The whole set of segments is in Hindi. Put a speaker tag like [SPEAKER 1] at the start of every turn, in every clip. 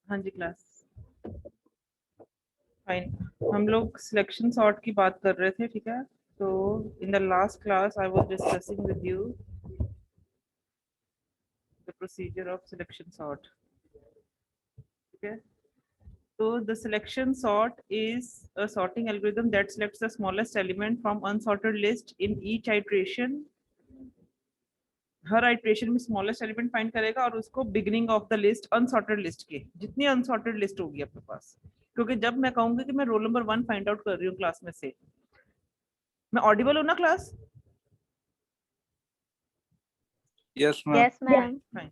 [SPEAKER 1] हाँ जी क्लास फाइन। हम लोग सिलेक्शन सॉर्ट की बात कर रहे थे, ठीक है। तो in the last class I was discussing with you the procedure of selection sort, ठीक है। So the selection sort is a sorting algorithm that selects the smallest element from unsorted list in each iteration. Her iteration में स्मॉलेस्ट एलिमेंट फाइंड करेगा और उसको beginning of the list unsorted list के जितनी अनसॉर्टेड लिस्ट होगी अपने पास, क्योंकि जब मैं कहूंगी कि मैं रोल नंबर 1 फाइंड आउट कर रही हूँ क्लास में से, मैं ऑडिबल हूँ ना class?
[SPEAKER 2] Yes ma'am.
[SPEAKER 3] Yes ma'am.
[SPEAKER 1] Fine,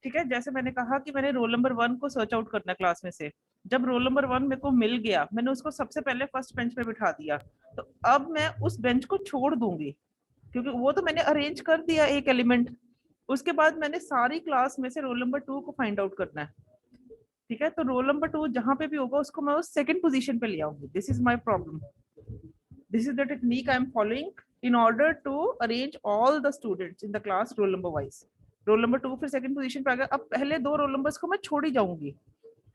[SPEAKER 1] ठीक है। जैसे मैंने कहा कि मैंने रोल नंबर 1 को सर्च आउट करना क्लास में से, जब रोल नंबर 1 मेरे को मिल गया, मैंने उसको सबसे पहले फर्स्ट बेंच पे बिठा दिया, तो अब मैं उस बेंच को छोड़ दूंगी क्योंकि वो तो मैंने अरेंज कर दिया एक एलिमेंट। उसके बाद मैंने सारी क्लास में से रोल नंबर 2 को फाइंड आउट करना है, ठीक है। तो रोल नंबर 2 जहां पे भी होगा उसको मैं उस सेकंड पोजीशन पे ले आऊंगी। This is my problem, this is the technique I am following in order to arrange all the students in the class roll number wise. Roll number 2 फिर सेकंड पोजीशन पे आ गया, अब पहले दो रोल नंबर्स को मैं छोड़ ही जाऊंगी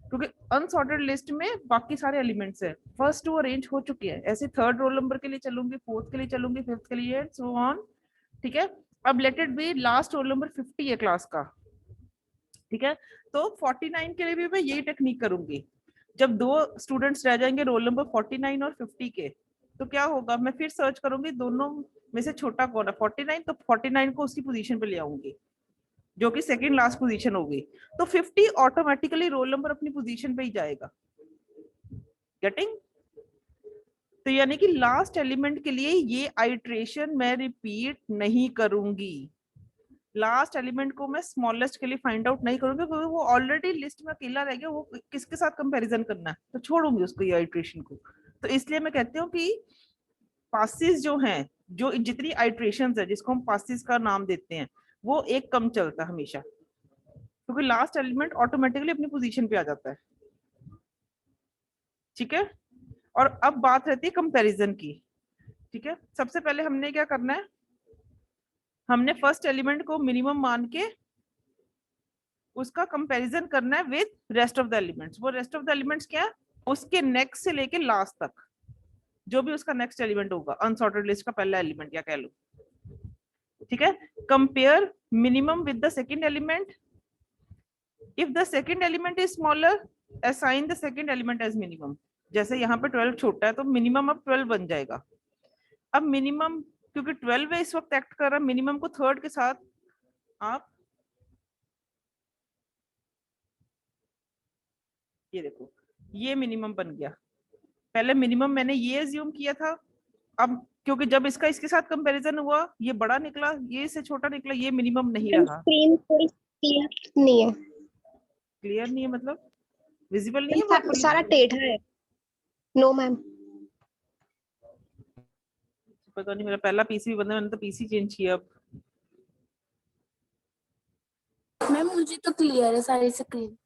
[SPEAKER 1] क्योंकि अनसॉर्टेड लिस्ट में बाकी सारे एलिमेंट्स है। फर्स्ट 2 अरेंज हो चुके हैं, ऐसे थर्ड रोल नंबर के लिए चलूंगी, फोर्थ के लिए चलूंगी, फिफ्थ के लिए, सो ऑन, ठीक है। अब let it be last roll number 50 है क्लास का, ठीक है। तो 49 के लिए भी मैं यही टेक्निक करूंगी। जब दो स्टूडेंट्स रह जाएंगे रोल नंबर 49 और 50 के, तो क्या होगा, मैं फिर सर्च करूंगी दोनों में से छोटा कौन है 49, तो 49 को उसकी पोजीशन पे ले आऊंगी जो कि सेकंड लास्ट पोजीशन होगी। तो 50 ऑटोमेटिकली रोल नंबर अपनी पोजीशन पे ही जाएगा। गेटिंग? तो यानी कि लास्ट एलिमेंट के लिए ये आइट्रेशन मैं रिपीट नहीं करूंगी। लास्ट एलिमेंट को मैं स्मॉलेस्ट के लिए फाइंड आउट नहीं करूंगी क्योंकि वो ऑलरेडी लिस्ट में अकेला रह गया, वो किसके साथ कंपैरिजन करना है, तो छोड़ूंगी उसको ये आइट्रेशन को। तो इसलिए मैं कहती हूँ कि पासिस जो हैं, जो जितनी आइट्रेशंस है जिसको हम पासिस का नाम देते हैं, वो एक कम चलता है हमेशा क्योंकि लास्ट एलिमेंट ऑटोमेटिकली अपनी पोजीशन पे आ जाता है, ठीक है। और अब बात रहती है कंपैरिजन की, ठीक है। सबसे पहले हमने क्या करना है, हमने फर्स्ट एलिमेंट को मिनिमम मान के उसका कंपैरिजन करना है with rest of the elements. वो रेस्ट ऑफ द एलिमेंट्स क्या है, उसके नेक्स्ट से लेके लास्ट तक जो भी उसका नेक्स्ट एलिमेंट होगा, अनसॉर्टेड लिस्ट का पहला एलिमेंट या कह लो, ठीक है। Compare minimum with the second element, if the second element is smaller assign the second element as minimum. जैसे यहाँ पे 12 छोटा है तो मिनिमम अब 12 बन जाएगा। अब मिनिमम क्योंकि 12 इस वक्त एक्ट कर रहा है, मिनिमम को थर्ड के साथ आप ये देखो, ये मिनिमम बन गया। पहले मिनिमम मैंने ये एज्यूम किया था, अब क्योंकि जब इसका इसके साथ कंपैरिजन हुआ ये बड़ा निकला, ये इससे छोटा निकला, ये मिनिमम नहीं रहा।
[SPEAKER 3] स्क्रीन थोड़ी क्लियर नहीं है।
[SPEAKER 1] क्लियर नहीं है मतलब विजिबल नहीं है प्रॉपर्ली?
[SPEAKER 3] सारा टेढ़ा है। No ma'am.
[SPEAKER 1] पता नहीं, मेरा पहला पीसी भी बंदा, मैंने तो पीसी चेंज किया अब।
[SPEAKER 4] मैम मुझे तो क्लियर है सारी स्क्रीन।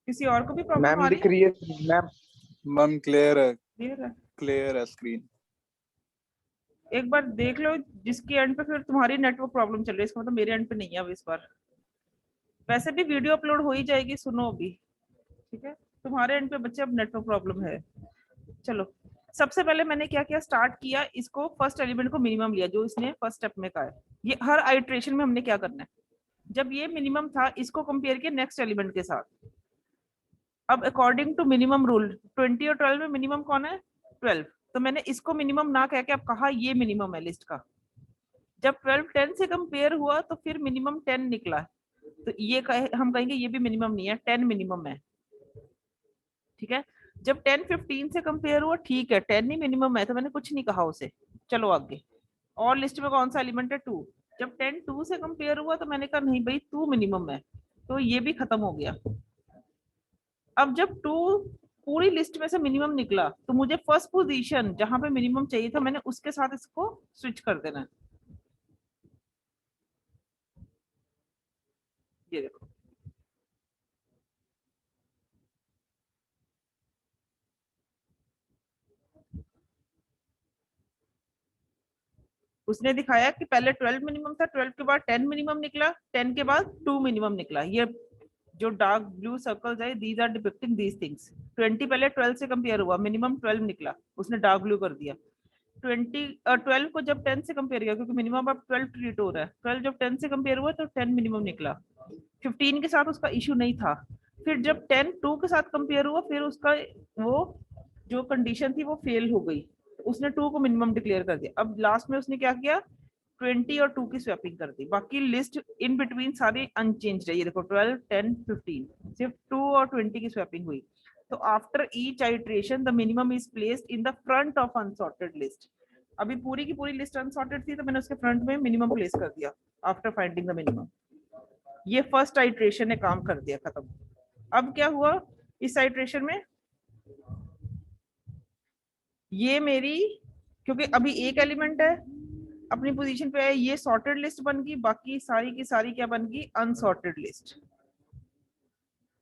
[SPEAKER 1] किसी और को भी प्रॉब्लम
[SPEAKER 2] मैम
[SPEAKER 1] आ रही
[SPEAKER 2] दिख रही है मैम। मैम क्लियर है,
[SPEAKER 1] है?
[SPEAKER 2] क्लियर है स्क्रीन।
[SPEAKER 1] एक बार देख लो जिसके एंड पे फिर तुम्हारी नेटवर्क प्रॉब्लम चल रही है, इसका मतलब मेरे एंड पे नहीं है अब इस बार। वैसे भी वीडियो अपलोड हो ही जाएगी, सुनो अभी, ठीक है। तुम्हारे एंड पे बच्चे अब नेटवर्क प्रॉब्लम है। चलो, सबसे पहले मैंने क्या किया, स्टार्ट किया, इसको फर्स्ट एलिमेंट को मिनिमम लिया जो इसने फर्स्ट स्टेप में कहा है। ये हर आइट्रेशन में हमने क्या करना है, जब ये मिनिमम था इसको कंपेयर किया नेक्स्ट एलिमेंट के साथ। अब अकॉर्डिंग टू मिनिमम रूल 20 और 12 में मिनिमम कौन है, 12। तो मैंने इसको मिनिमम ना कह के अब कहा ये मिनिमम है लिस्ट का। जब 12 10 से कंपेयर हुआ तो फिर मिनिमम 10 निकला, तो ये हम कहेंगे ये भी मिनिमम नहीं है, 10 मिनिमम है, ठीक है। जब 10 15 से कंपेयर हुआ, ठीक है 10 ही मिनिमम है, तो मैंने कुछ नहीं कहा उसे, चलो आगे। और लिस्ट में कौन सा एलिमेंट है, 2। जब 10 2 से कंपेयर हुआ तो मैंने कहा नहीं भाई 2 मिनिमम है, तो ये भी खत्म हो गया। अब जब 2 पूरी लिस्ट में से मिनिमम निकला तो मुझे फर्स्ट पोजीशन जहां पे मिनिमम चाहिए था मैंने उसके साथ इसको स्विच कर देना है। ये देखो, उसने दिखाया कि पहले 12 मिनिमम था, 12 के बाद 10 मिनिमम निकला, 10 के बाद 2 मिनिमम निकला। ये जो डार्क ब्लू सर्कल्स है these are depicting these things. 20 पहले 12 से कंपेयर हुआ, मिनिमम 12 निकला, उसने डार्क ब्लू कर दिया। 12 को जब 10 से कंपेयर किया, क्योंकि मिनिमम अब 12 ट्रीट हो रहा है, 12 जब 10 से कंपेयर हुआ तो 10 मिनिमम निकला। 15 के साथ उसका इशू नहीं था। फिर जब 10 2 के साथ कंपेयर हुआ, फिर उसका वो जो कंडीशन थी वो फेल हो गई, उसने 2 को मिनिमम डिक्लेयर कर दिया। अब लास्ट में उसने क्या किया, 20 और 2 की स्वैपिंग कर दी, बाकी लिस्ट इन बिटवीन सारी अनचेंज है। ये देखो 12 10 15, सिर्फ 2 और 20 की स्वैपिंग हुई। तो after each iteration the minimum is placed in the front of unsorted list. अभी पूरी की पूरी लिस्ट अनसॉर्टेड थी तो मैंने उसके फ्रंट में मिनिमम प्लेस कर दिया आफ्टर फाइंडिंग द मिनिमम। ये फर्स्ट आइट्रेशन ने काम कर दिया, खत्म। अब क्या हुआ इस आइट्रेशन में, ये मेरी, क्योंकि अभी एक एलिमेंट है अपनी पोजीशन पे है, ये सॉर्टेड लिस्ट बन गई, बाकी सारी की सारी क्या बन गई, अनसॉर्टेड लिस्ट।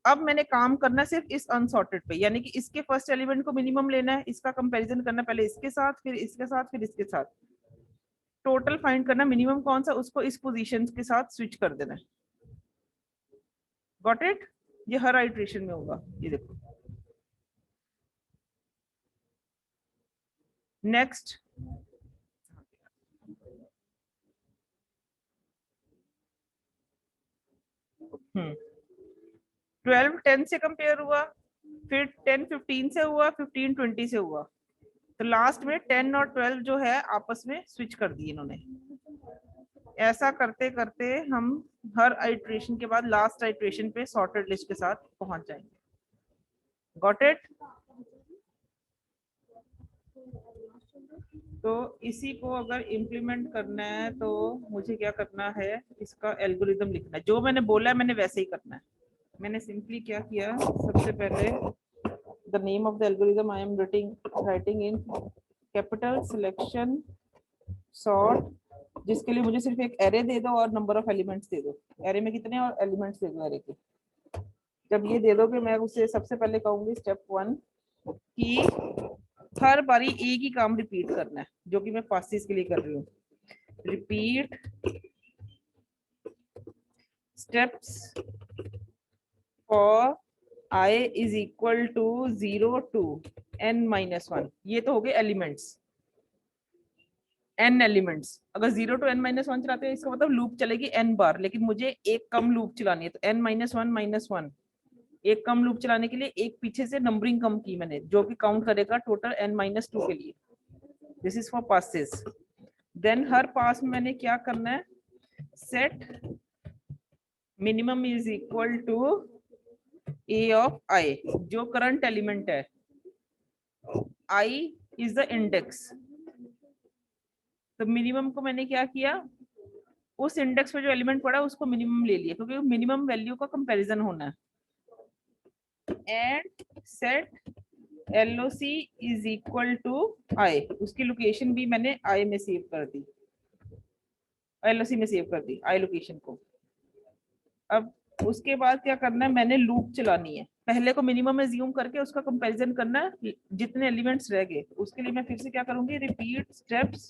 [SPEAKER 1] अब मैंने काम करना सिर्फ इस अनसॉर्टेड पे, यानी कि इसके फर्स्ट एलिमेंट को मिनिमम लेना है, इसका कंपैरिजन करना पहले इसके साथ, फिर इसके साथ, फिर इसके साथ, टोटल फाइंड करना मिनिमम कौन सा, उसको इस पोजीशन के साथ स्विच कर देना है। Got it? ये हर आइट्रेशन में होगा। ये देखो नेक्स्ट, 12 10 से कंपेयर हुआ, फिर 10 15 से हुआ, 15 20 से हुआ, तो लास्ट में 10 और 12 जो है आपस में स्विच कर दिए इन्होंने। ऐसा करते करते हम हर आइट्रेशन के बाद लास्ट आइट्रेशन पे सॉर्टेड लिस्ट के साथ पहुंच जाएंगे। Got it? तो इसी को अगर इम्प्लीमेंट करना है तो मुझे क्या करना है, इसका एल्गोरिदम लिखना है। जो मैंने बोला है मैंने वैसे ही करना है। मैंने सिंपली क्या किया, सबसे पहले the name of the algorithm I am writing in capital selection sort, जिसके लिए मुझे सिर्फ एक एरे दे दो और नंबर ऑफ एलिमेंट्स दे दो। एरे में कितने और एलिमेंट्स दे दो एरे के। जब ये दे दोगे मैं उसे सबसे पहले कहूंगी स्टेप 1 कि हर बारी एक ही काम रिपीट करना है, जो कि मैं पासिस के लिए कर रही हूँ। Repeat steps for I is equal to 0 to n-1। ये तो हो गए एलिमेंट्स, n एलिमेंट्स। अगर 0 to n-1 चलाते हैं इसका मतलब लूप चलेगी n बार, लेकिन मुझे एक कम लूप चलानी है, तो n-1 एक कम लूप चलाने के लिए एक पीछे से नंबरिंग कम की मैंने, जो कि काउंट करेगा टोटल n-2 के लिए। This is for passes. Then हर पास में मैंने क्या करना है, set minimum is equal to a of I, जो करंट एलिमेंट है, I is the index। तो मिनिमम को मैंने क्या किया, उस इंडेक्स पे जो एलिमेंट पड़ा उसको मिनिमम ले लिया, क्योंकि मिनिमम वैल्यू का कंपैरिजन होना है। And set LOC is equal to I, उसकी लोकेशन भी मैंने I में सेव कर दी, LOC में सेव कर दी I लोकेशन को। अब उसके बाद क्या करना है, मैंने लूप चलानी है। पहले को मिनिमम एज्यूम करके उसका कंपैरिजन करना है जितने एलिमेंट्स रह गए। उसके लिए मैं फिर से क्या करूंगी, repeat steps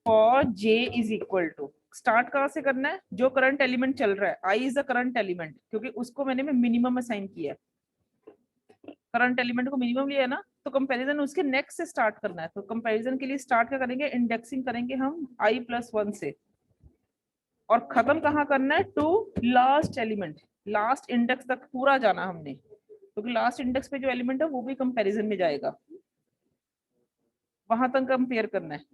[SPEAKER 1] for j is equal to, start कहां से करना है, जो करंट एलिमेंट चल रहा है, I is the current element, क्योंकि उसको मैंने मिनिमम असाइन किया है। करंट एलिमेंट को मिनिमम लिया है ना, तो कंपैरिजन उसके नेक्स्ट से स्टार्ट करना है। तो कंपैरिजन के लिए स्टार्ट क्या करेंगे, इंडेक्सिंग करेंगे हम I+1 से, और खत्म कहाँ करना है, to last element, last index तक पूरा जाना हमने, क्योंकि लास्ट इंडेक्स पे जो एलिमेंट है वो भी कंपैरिजन में जाएगा, वहां तक कंपेयर करना है।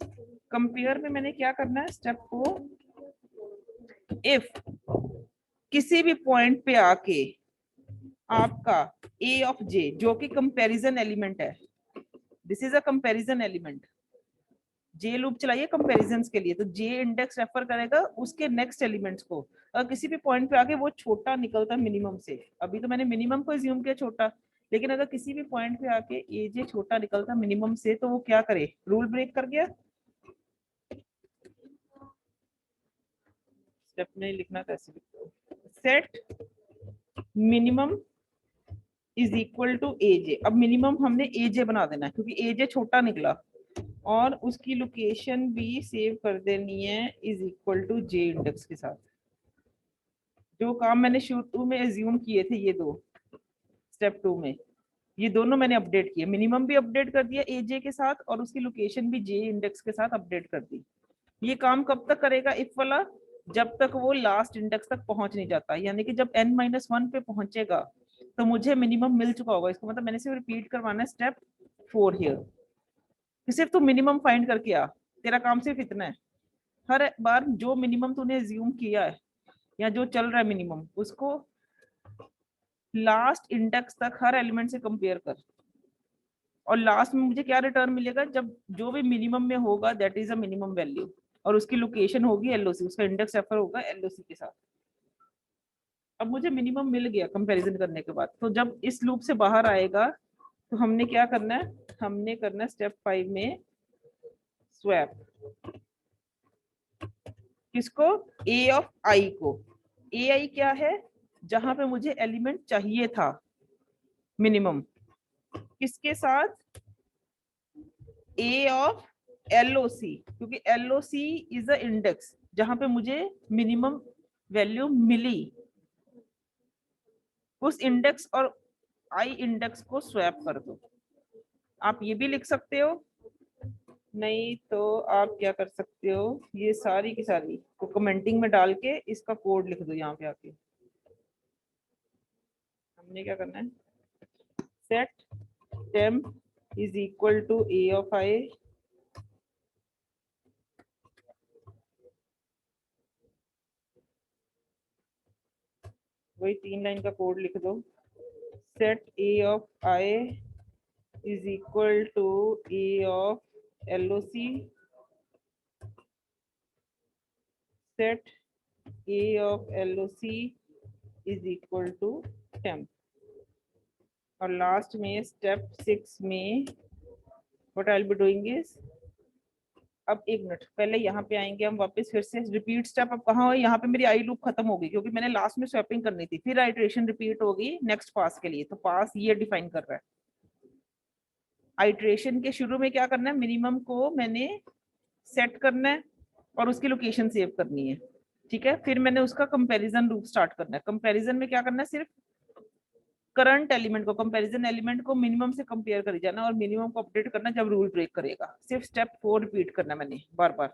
[SPEAKER 1] कंपेयर में मैंने क्या करना है, स्टेप को, इफ किसी भी पॉइंट पे आके आपका a of j, जो कि कंपैरिजन एलिमेंट है, this is a comparison element, J loop चलाइए कंपैरिजंस के लिए, तो जे इंडेक्स रेफर करेगा उसके नेक्स्ट एलिमेंट्स को। अगर किसी भी पॉइंट पे आके वो छोटा निकलता मिनिमम से, अभी तो मैंने मिनिमम को अज्यूम किया छोटा, लेकिन अगर किसी भी पॉइंट पे आके ए जे छोटा निकलता मिनिमम से, तो वो क्या करे, रूल ब्रेक कर गया। स्टेप में लिखना कैसे, set minimum is equal to A J. अब मिनिमम हमने ए जे बना देना है, क्योंकि ए जे छोटा निकला, और उसकी लोकेशन भी सेव कर देनी है is equal to J index के साथ। जो काम मैंने शुरू में एज्यूम किए थे, ये दो स्टेप 2 में, ये दोनों मैंने अपडेट किए। मिनिमम भी अपडेट कर दिया एजे के साथ और उसकी लोकेशन भी जे इंडेक्स के साथ अपडेट कर दी। ये काम कब तक करेगा इफ वाला? जब तक वो लास्ट इंडेक्स तक पहुंच नहीं जाता, यानी कि जब n-1 पे पहुंचेगा तो मुझे मिनिमम मिल चुका होगा। इसको मतलब मैंने सिर्फ रिपीट करवाना है स्टेप 4 हियर, सिर्फ तू मिनिमम फाइंड करके आ, तेरा काम सिर्फ इतना है। हर बार जो मिनिमम तूने एज्यूम किया है या जो चल रहा है मिनिमम, उसको लास्ट इंडेक्स तक हर एलिमेंट से कंपेयर कर, और लास्ट में मुझे क्या रिटर्न मिलेगा? जब जो भी मिनिमम में होगा that is a minimum value, और उसकी लोकेशन होगी एलओसी, उसका इंडेक्स रेफर होगा एलओसी के साथ। अब मुझे मिनिमम मिल गया कंपैरिजन करने के बाद, तो जब इस लूप से बाहर आएगा तो हमने क्या करना है? हमने करना है स्टेप 5 में स्वैप, किसको? ए ऑफ आई को। ए आई क्या है? जहां पे मुझे एलिमेंट चाहिए था मिनिमम, किसके साथ? ए ऑफ एलओसी, क्योंकि एलओसी इज अ इंडेक्स जहां पे मुझे मिनिमम वैल्यू मिली। उस इंडेक्स और आई इंडेक्स को स्वैप कर दो। आप ये भी लिख सकते हो, नहीं तो आप क्या कर सकते हो, ये सारी की सारी को कमेंटिंग में डाल के इसका कोड लिख दो यहाँ पे आके। हमने क्या करना है? Set temp is equal to A of I वही 3 लाइन का कोड लिख दो। Set A of I is equal to A of LOC, set A of LOC is equal to temp. और लास्ट में स्टेप 6 में what I will be doing is, अब एक मिनट पहले यहाँ पे आएंगे हम वापस फिर से रिपीट स्टेप। अब कहाँ हो? यहाँ पे मेरी आई लूप खत्म हो गई क्योंकि मैंने लास्ट में स्वैपिंग करनी थी, फिर आइट्रेशन रिपीट होगी नेक्स्ट पास के लिए। तो पास ये डिफाइन कर रहा है। आइट्रेशन के शुरू में क्या करना है? मिनिमम को मैंने सेट करना है और उसकी लोकेशन सेव करनी है, ठीक है। फिर मैंने उसका कंपैरिजन लूप स्टार्ट करना है। कंपैरिजन में क्या करना है? सिर्फ करंट एलिमेंट को, कंपैरिजन एलिमेंट को मिनिमम से कंपेयर करी जाना और मिनिमम को अपडेट करना जब रूल ब्रेक करेगा। सिर्फ स्टेप 4 रिपीट करना मैंने बार बार,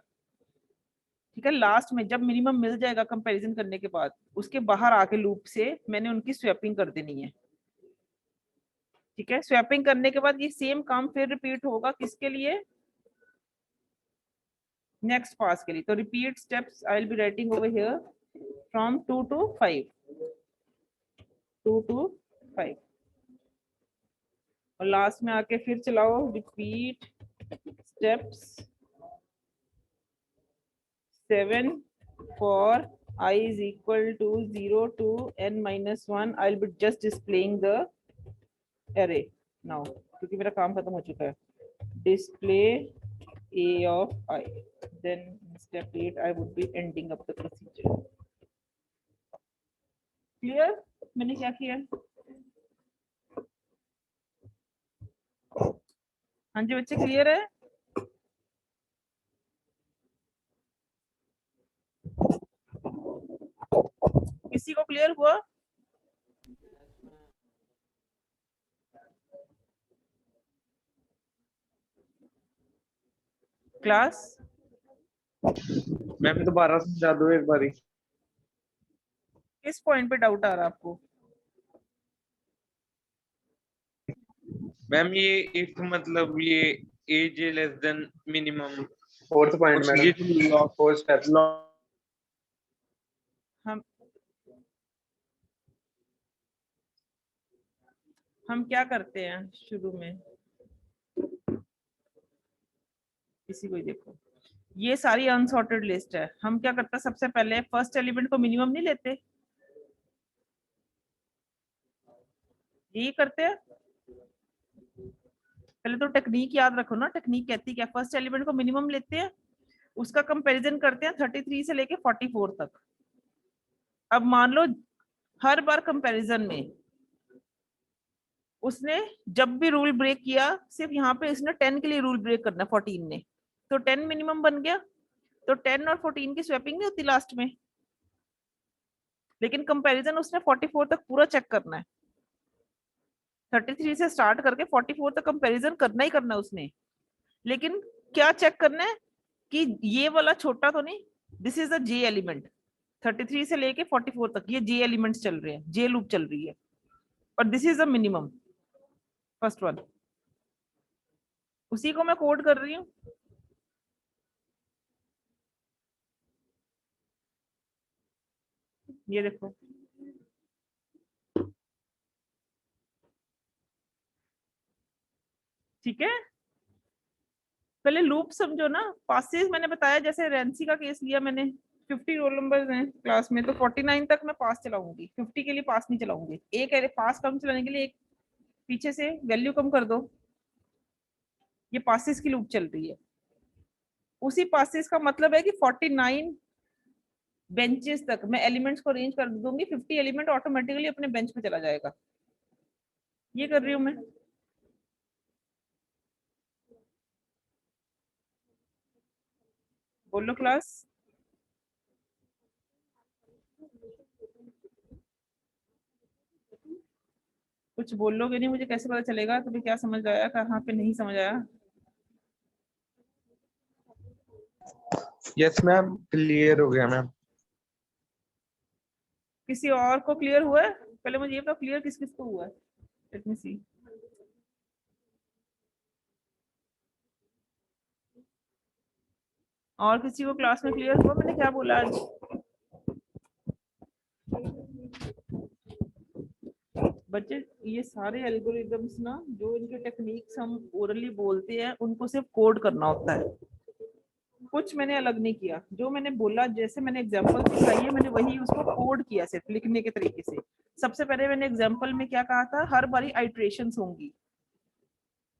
[SPEAKER 1] ठीक है। लास्ट में जब मिनिमम मिल जाएगा कंपैरिजन करने के बाद, उसके बाहर आके लूप से मैंने उनकी स्वैपिंग कर देनी है, ठीक है। स्वैपिंग करने के बाद ये सेम काम फिर रिपीट होगा, किसके लिए? नेक्स्ट पास के लिए। तो repeat steps I will be writing over here from 2 to 5, 2 to 5, और लास्ट में आके फिर चलाओ repeat steps 7 for I is equal to 0 to n-1. I'll be just displaying the array now क्योंकि मेरा काम खत्म हो चुका है। Display a of I, then in step 8 I would be ending up the procedure. Clear? मैंने क्या किया? हाँ जी बच्चे, क्लियर है? किसी को क्लियर हुआ? क्लास
[SPEAKER 5] मैम दोबारा समझा दो एक बारी।
[SPEAKER 1] किस पॉइंट पे डाउट आ रहा है आपको?
[SPEAKER 5] मैम ये इफ मतलब ये as less than minimum
[SPEAKER 2] fourth point madam, fourth step.
[SPEAKER 1] हम क्या करते हैं शुरू में, किसी को देखो, ये सारी अनसॉर्टेड लिस्ट है। हम क्या करते हैं? सबसे पहले फर्स्ट एलिमेंट को मिनिमम नहीं लेते, यही करते हैं। पहले तो टेक्निक याद रखो ना, टेक्निक कहती क्या? फर्स्ट एलिमेंट को मिनिमम लेते हैं, उसका कंपैरिजन करते हैं 33 से लेके 44 तक। अब मान लो हर बार कंपैरिजन में उसने जब भी रूल ब्रेक किया, सिर्फ यहाँ पे इसने 10 के लिए रूल ब्रेक करना 14 ने, तो 10 मिनिमम बन गया। तो 10 और 14 की स्वैपिंग नहीं होती लास्ट में, लेकिन कंपैरिजन उसने 44 तक पूरा चेक करना है। 33 से स्टार्ट करके 44 तक कंपैरिजन करना ही करना है उसने। लेकिन क्या चेक करना है कि ये वाला छोटा तो नहीं, this is the J element. 33 से लेके 44 तक ये जे एलिमेंट्स चल रहे हैं, जे लूप चल रही है, और this is the minimum, first one. उसी को मैं कोड कर रही हूँ। ये देखो, ठीक है। पहले लूप समझो ना। पासेस मैंने बताया, जैसे रेंसी का केस लिया मैंने, 50 रोल नंबर हैं क्लास में, तो 49 तक मैं पास चलाऊंगी, 50 के लिए पास नहीं चलाऊंगी। एक पास कम चलाने के लिए एक पीछे से वैल्यू कम कर दो। ये पासेस की लूप चल रही है। उसी पासेस का मतलब है कि 49 बेंचेस तक मैं एलिमेंट्स को अरेंज कर दूंगी, 50 एलिमेंट ऑटोमेटिकली अपने बेंच पे चला जाएगा। ये कर रही हूँ मैं। बोलो क्लास। कुछ बोलोगे नहीं, मुझे कैसे पता चलेगा तुम्हें क्या समझ आया, कहाँ पे नहीं समझ आया?
[SPEAKER 2] यस मैम, क्लियर हो गया मैम।
[SPEAKER 1] किसी और को क्लियर हुआ है? पहले मुझे ये बताओ, क्लियर किस किस को हुआ है? लेट मी सी। और किसी को क्लास में क्लियर हुआ मैंने क्या बोला आज? बच्चे, ये सारे एल्गोरिदम्स ना, जो इनके टेक्निक्स हम ओरली बोलते हैं, उनको सिर्फ कोड करना होता है। कुछ मैंने अलग नहीं किया। जो मैंने बोला, जैसे मैंने एग्जांपल दिखाई है, मैंने वही उसको कोड किया सिर्फ लिखने के तरीके से। सबसे पहले मैंने एग्जांपल में क्या कहा था, हर बारी आइट्रेशंस होंगी।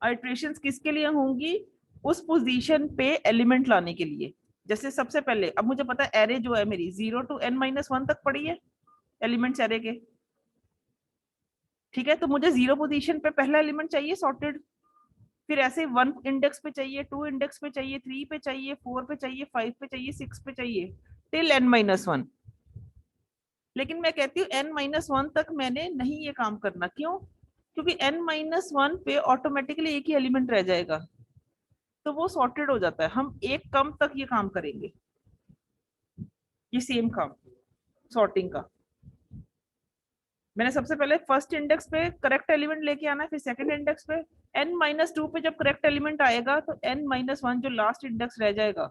[SPEAKER 1] आइट्रेशंस किसके लिए होंगी? उस पोजीशन पे एलिमेंट लाने के लिए। जैसे सबसे पहले, अब मुझे पता है एरे जो है मेरी 0 to n-1 तक पड़ी है एलिमेंट्स एरे के, ठीक है। तो मुझे 0 पोजीशन पे पहला एलिमेंट चाहिए सॉर्टेड, फिर ऐसे 1 इंडेक्स पे चाहिए, 2 इंडेक्स पे चाहिए, 3 पे चाहिए, 4 पे चाहिए, 5 पे चाहिए, 6 पे चाहिए, टिल n-1। लेकिन मैं कहती हूँ n-1 तक मैंने नहीं ये काम करना। क्यों? क्योंकि n-1 पे ऑटोमेटिकली एक ही एलिमेंट रह जाएगा, तो वो सॉर्टेड हो जाता है। हम एक कम तक ये काम करेंगे, ये सेम काम सॉर्टिंग का। मैंने सबसे पहले फर्स्ट इंडेक्स पे करेक्ट एलिमेंट लेके आना है, फिर सेकंड इंडेक्स पे। n-2 पे जब करेक्ट एलिमेंट आएगा तो n-1 जो लास्ट इंडेक्स रह जाएगा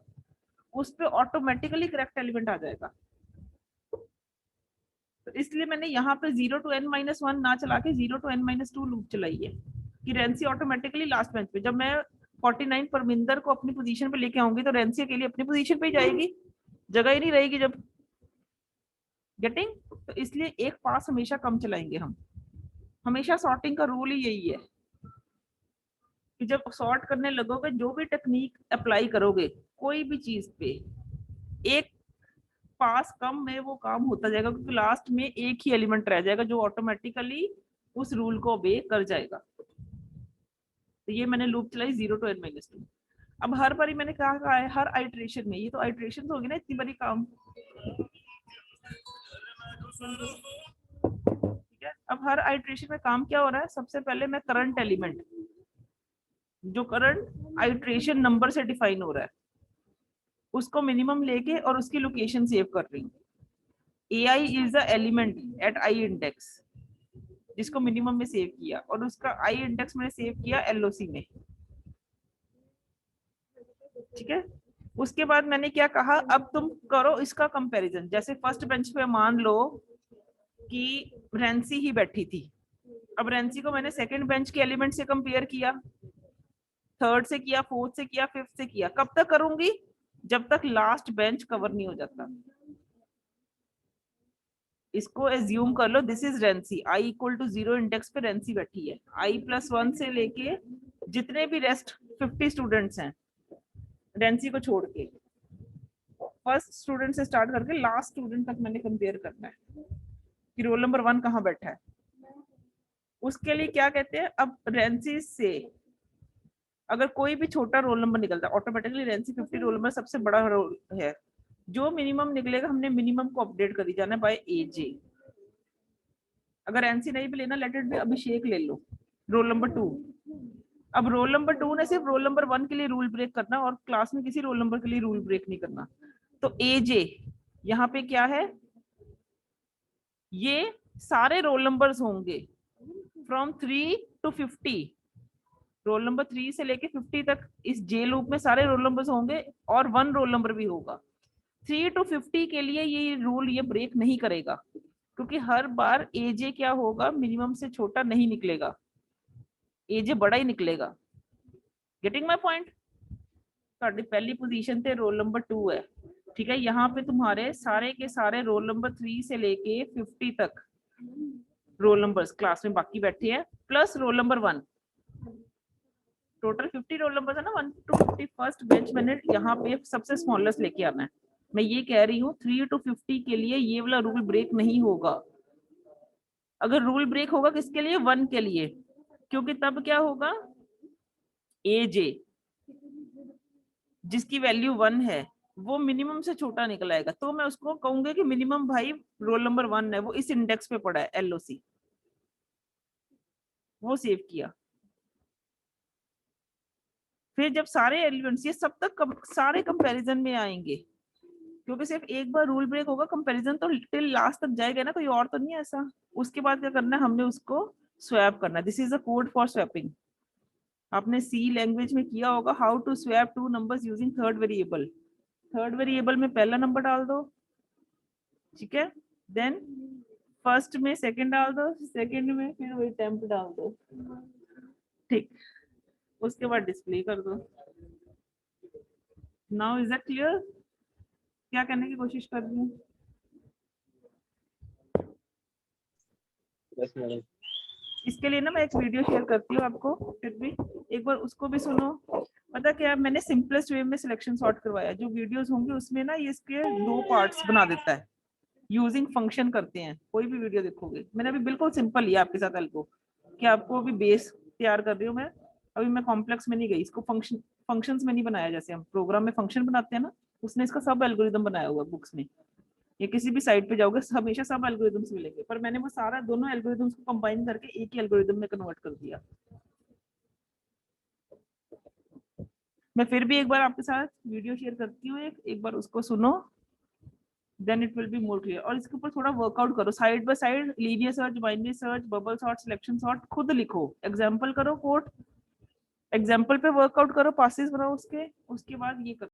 [SPEAKER 1] उस पे ऑटोमेटिकली करेक्ट एलिमेंट आ जाएगा। तो इसलिए मैंने यहाँ पे 0 to n-1 ना चला के 0 to n-2 लूप चलाई है, कि रेंसी ऑटोमेटिकली लास्ट बेंच पे, जब मैं 49 परमिंदर को अपनी पोजीशन पे लेके आऊंगी तो रेंसी अकेली अपनी पोजीशन पे ही जाएगी, जगह ही नहीं रहेगी जब। गेटिंग? तो इसलिए एक पास हमेशा कम चलाएंगे हम। हमेशा सॉर्टिंग का रूल ही यही है कि जब सॉर्ट करने लगोगे, जो भी टेक्निक अप्लाई करोगे कोई भी चीज पे, एक पास कम में वो काम होता जाएगा, क्योंकि लास्ट में एक ही एलिमेंट रह जाएगा जो ऑटोमेटिकली उस रूल को ओबे कर जाएगा। तो ये मैंने लूप चलाई 0 to n-2। अब हर बारी मैंने कहा है, हर आइट्रेशन में, ये तो आइट्रेशन होगी ना इतनी बड़ी काम, ठीक है। अब हर आइट्रेशन में काम क्या हो रहा है? सबसे पहले मैं करंट एलिमेंट, जो करंट आइट्रेशन नंबर से डिफाइन हो रहा है, उसको मिनिमम लेके और उसकी लोकेशन सेव कर रही हूँ। ai is the element at i index, जिसको मिनिमम में सेव किया, और उसका i इंडेक्स मैंने सेव किया LOC में, ठीक है। उसके बाद मैंने क्या कहा, अब तुम करो इसका कंपैरिजन। जैसे फर्स्ट बेंच पे मान लो कि रेंसी ही बैठी थी, अब रेंसी को मैंने सेकंड बेंच के एलिमेंट से कंपेयर किया, थर्ड से किया, फोर्थ से किया, फिफ्थ से किया। कब तक करूंगी? जब तक लास्ट बेंच कवर नहीं हो जाता। इसको एज्यूम कर लो दिस इज रेंसी, i इक्वल टू 0 इंडेक्स पे रेंसी बैठी है। i+1 से लेके जितने भी रेस्ट 50 स्टूडेंट्स हैं रेंसी को छोड़ के, फर्स्ट स्टूडेंट से स्टार्ट करके लास्ट स्टूडेंट तक मैंने कंपेयर करना है कि रोल नंबर 1 कहाँ बैठा है। उसके लिए क्या कहते हैं, अब रेंसी से अगर कोई भी छोटा रोल नंबर निकलता है, ऑटोमेटिकली रेंसी 50 रोल नंबर सबसे बड़ा रोल है, जो मिनिमम निकलेगा हमने मिनिमम को अपडेट कर दी जाना बाय एजे। अगर एनसी नहीं भी लेना, लेट इट बी अभिषेक ले लो, रोल नंबर 2। अब रोल नंबर 2 ने सिर्फ रोल नंबर 1 के लिए रूल ब्रेक करना और क्लास में किसी रोल नंबर के लिए रूल ब्रेक नहीं करना। तो एजे यहाँ पे क्या है, ये सारे रोल नंबर्स होंगे फ्रॉम 3 to 50। रोल नंबर 3 से लेके 50 तक इस जे लूप में सारे रोल नंबर्स होंगे और 1 रोल नंबर भी होगा। 3 to 50 के लिए ये रूल ये ब्रेक नहीं करेगा, क्योंकि हर बार एजे क्या होगा, मिनिमम से छोटा नहीं निकलेगा, एजे बड़ा ही निकलेगा। Getting my point? ਤੁਹਾਡੀ पहली पोजीशन पे रोल नंबर 2 है, ठीक है। यहाँ पे तुम्हारे सारे के सारे रोल नंबर 3 से लेके 50 तक रोल नंबर्स क्लास में बाकी बैठे हैं, plus roll number 1। Total 50 roll number है ना, 1 to 50 फर्स्ट बेंच मैंने यहाँ पे सबसे स्मॉलेस्ट लेके आना है। मैं ये कह रही हूँ 3 to 50 के लिए ये वाला रूल ब्रेक नहीं होगा। अगर रूल ब्रेक होगा किसके लिए, 1 के लिए, क्योंकि तब क्या होगा, एजे जिसकी वैल्यू 1 है वो मिनिमम से छोटा निकल आएगा, तो मैं उसको कहूंगी कि मिनिमम भाई रोल नंबर 1 है, वो इस इंडेक्स पे पड़ा है एलओसी, वो सेव किया। फिर जब सारे एलिमेंट्स ये सब तक सारे कंपैरिजन में आएंगे, क्योंकि सिर्फ एक बार रूल ब्रेक होगा, कंपैरिजन तो टिल लास्ट तक जाएगा ना, कोई और तो नहीं है ऐसा। उसके बाद क्या करना है, हमने उसको स्वैप करना। This is a code for swapping. आपने सी लैंग्वेज में किया होगा, how to swap 2 numbers using third variable. Third variable में पहला नंबर डाल दो, ठीक है, देन फर्स्ट में सेकंड डाल दो, सेकंड में फिर वही टेम्प डाल दो, ठीक, उसके बाद डिस्प्ले कर दो। Now is that clear? क्या करने की कोशिश कर रही हूँ? इसके लिए ना मैं एक वीडियो शेयर करती हूँ आपको, फिर भी एक बार उसको भी सुनो। पता क्या, मैंने सिंपलेस्ट वे में सिलेक्शन सॉर्ट करवाया। जो वीडियोस होंगे उसमें ना ये इसके 2 पार्ट्स बना देता है, यूजिंग फंक्शन करते हैं। कोई भी वीडियो देखोगे, मैंने अभी बिल्कुल सिंपल लिया आपके साथ एल्गो, कि आपको अभी बेस तैयार कर रही हूँ मैं। अभी मैं कॉम्प्लेक्स में नहीं गई, इसको फंक्शंस में नहीं बनाया, जैसे हम प्रोग्राम में फंक्शन बनाते हैं ना, उसने इसका सब एल्गोरिदम बनाया हुआ बुक्स में। ये किसी भी साइट पे जाओगे हमेशा सब एल्गोरिदम्स मिलेंगे, पर मैंने वो सारा दोनों एल्गोरिदम्स को कंबाइन करके एक ही एल्गोरिदम में कन्वर्ट कर दिया। मैं फिर भी एक बार आपके साथ वीडियो शेयर करती हूँ, एक बार उसको सुनो, then it will be more clear. और इसके ऊपर थोड़ा वर्कआउट करो, side by side linear search, binary search, bubble sort, selection sort खुद लिखो, एग्जांपल करो, कोड एग्जांपल पे वर्कआउट करो, पासेस बनाओ उसके बाद ये करो।